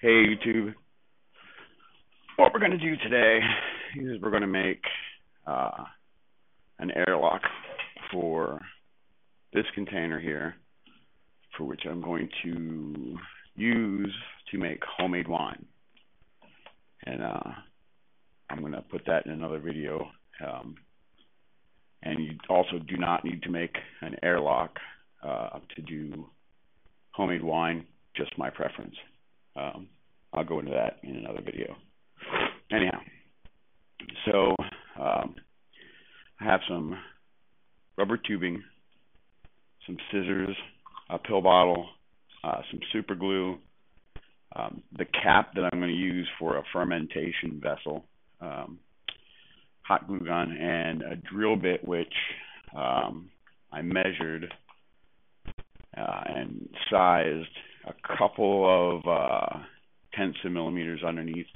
Hey YouTube, what we're going to do today is we're going to make uh, an airlock for this container here, for which I'm going to use to make homemade wine. And I'm going to put that in another video. And you also do not need to make an airlock to do homemade wine, just my preference. I'll go into that in another video. Anyhow, so I have some rubber tubing, some scissors, a pill bottle, some super glue, the cap that I'm going to use for a fermentation vessel, hot glue gun, and a drill bit which I measured and sized a couple of tenths of millimeters underneath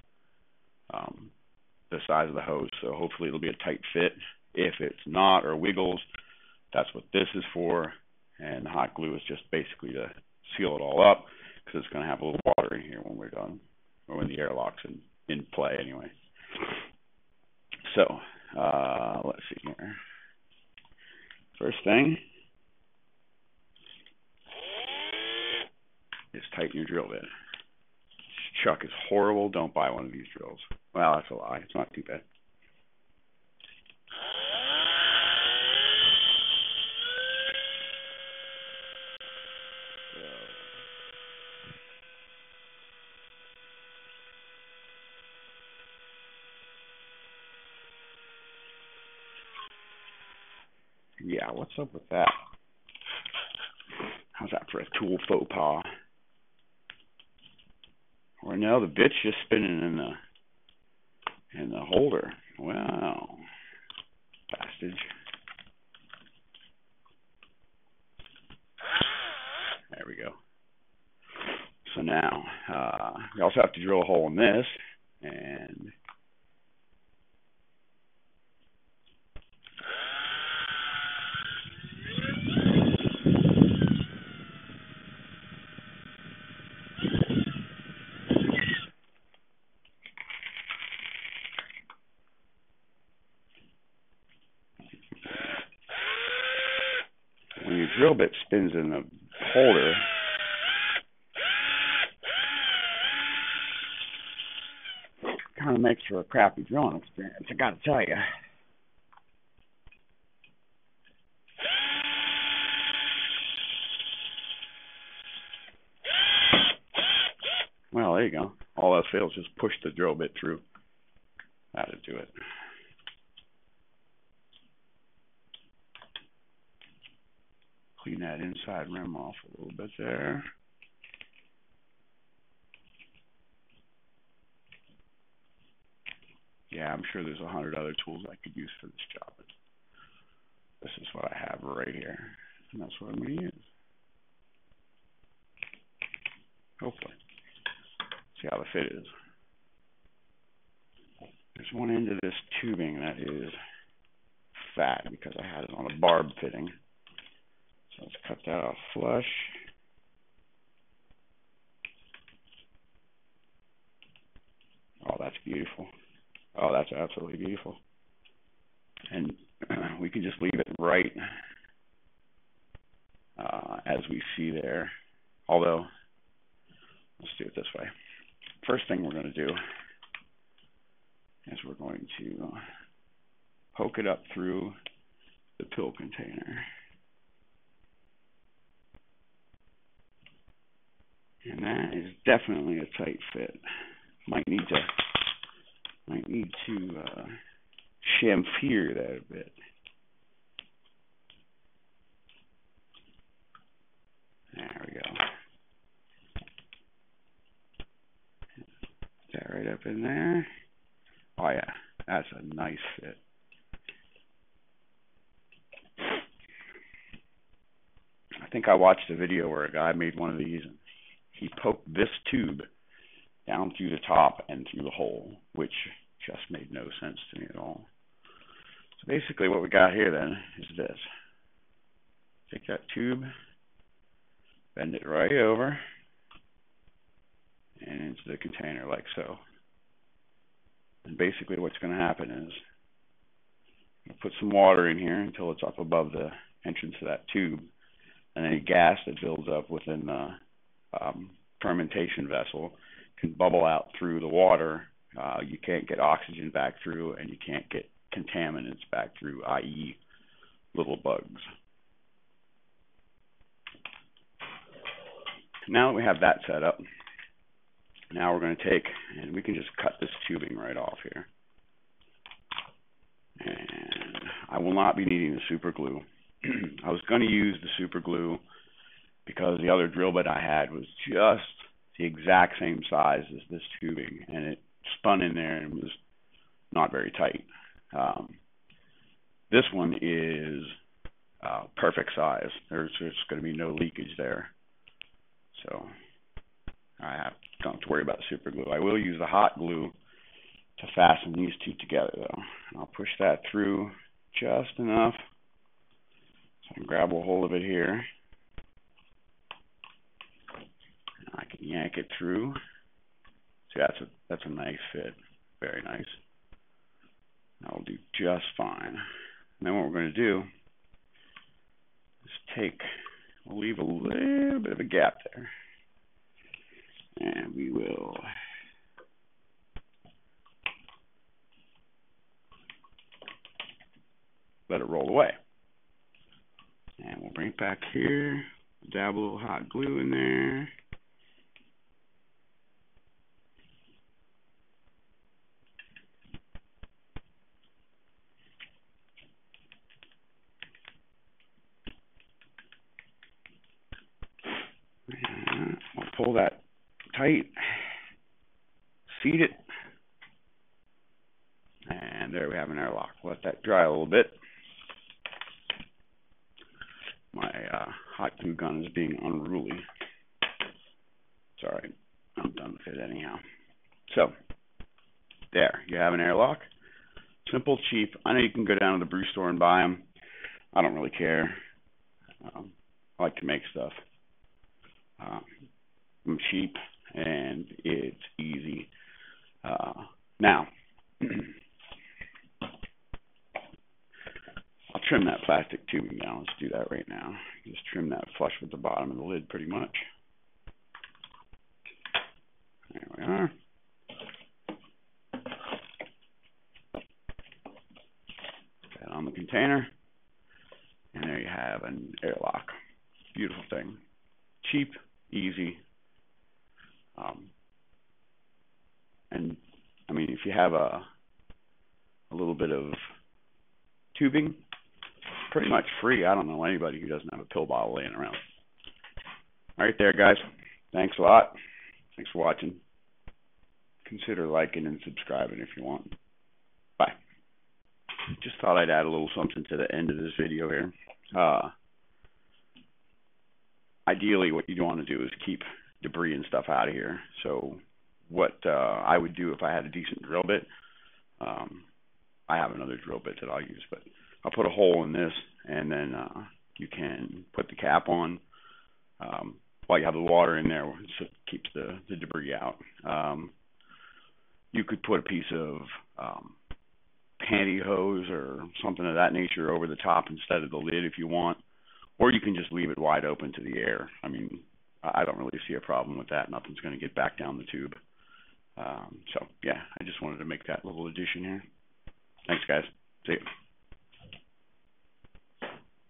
the size of the hose, so hopefully it'll be a tight fit. If it's not or wiggles, that's what this is for, and the hot glue is just basically to seal it all up, because it's going to have a little water in here when we're done, or when the airlock's in play anyway. So let's see here. First thing is tighten your drill bit. Chuck is horrible. Don't buy one of these drills. Well, that's a lie. It's not too bad. Yeah, what's up with that? How's that for a tool faux pas? Or no, the bit's just spinning in the holder. Wow, bastard. There we go. So now we also have to drill a hole in this, and when your drill bit spins in the holder, kind of makes for a crappy drilling experience, I gotta tell you. Well, there you go. All else fails, just push the drill bit through. That'll do it. Clean that inside rim off a little bit there. Yeah, I'm sure there's 100 other tools I could use for this job, but this is what I have right here, and that's what I'm going to use. Hopefully. See how the fit is. There's one end of this tubing that is fat because I had it on a barb fitting. So let's cut that off flush. Oh, that's beautiful. Oh, that's absolutely beautiful. And we can just leave it right as we see there. Although, let's do it this way. First thing we're going to do is we're going to poke it up through the pill container. And that is definitely a tight fit. Might need to chamfer that a bit. There we go. Put that right up in there. Oh yeah, that's a nice fit. I think I watched a video where a guy made one of these and he poked this tube down through the top and through the hole, which just made no sense to me at all. So basically what we got here then is this. Take that tube, bend it right over, and into the container like so. And basically what's going to happen is I'll put some water in here until it's up above the entrance of that tube, and any gas that builds up within the fermentation vessel can bubble out through the water. You can't get oxygen back through, and you can't get contaminants back through, i.e. little bugs. Now that we have that set up, now we're going to take, and we can just cut this tubing right off here. And I will not be needing the super glue. I was going to use the super glue because the other drill bit I had was just the exact same size as this tubing, and it spun in there and was not very tight. This one is perfect size. There's going to be no leakage there. So don't have to worry about super glue. I will use the hot glue to fasten these two together, though. And I'll push that through just enough so I can grab a hold of it here. And I can yank it through. See, that's a nice fit. Very nice. That'll do just fine. And then what we're going to do is we'll leave a little bit of a gap there. And we will let it roll away. And we'll bring it back here, dab a little hot glue in there. And I'll pull that tight, seat it, and there we have an airlock. Let that dry a little bit. My hot glue gun is being unruly. Sorry, I'm done with it anyhow. So, there, you have an airlock. Simple, cheap. I know you can go down to the brew store and buy them. I don't really care. I like to make stuff. I'm cheap, and it's easy. Now, I'll trim that plastic tubing down. Let's do that right now. Just trim that flush with the bottom of the lid pretty much. There we are. Put that on the container. And there you have an airlock. Beautiful thing. Cheap, easy. And I mean, if you have a little bit of tubing, pretty much free. I don't know anybody who doesn't have a pill bottle laying around. All right there, guys. Thanks a lot. Thanks for watching. Consider liking and subscribing if you want. Bye. Just thought I'd add a little something to the end of this video here. Ideally, what you want to do is keep debris and stuff out of here. So what I would do if I had a decent drill bit, I have another drill bit that I'll use, but I'll put a hole in this, and then you can put the cap on while you have the water in there, so it keeps the debris out. You could put a piece of pantyhose or something of that nature over the top instead of the lid if you want, or you can just leave it wide open to the air. I mean, I don't really see a problem with that. Nothing's going to get back down the tube. So, yeah, I just wanted to make that little addition here. Thanks, guys. See you.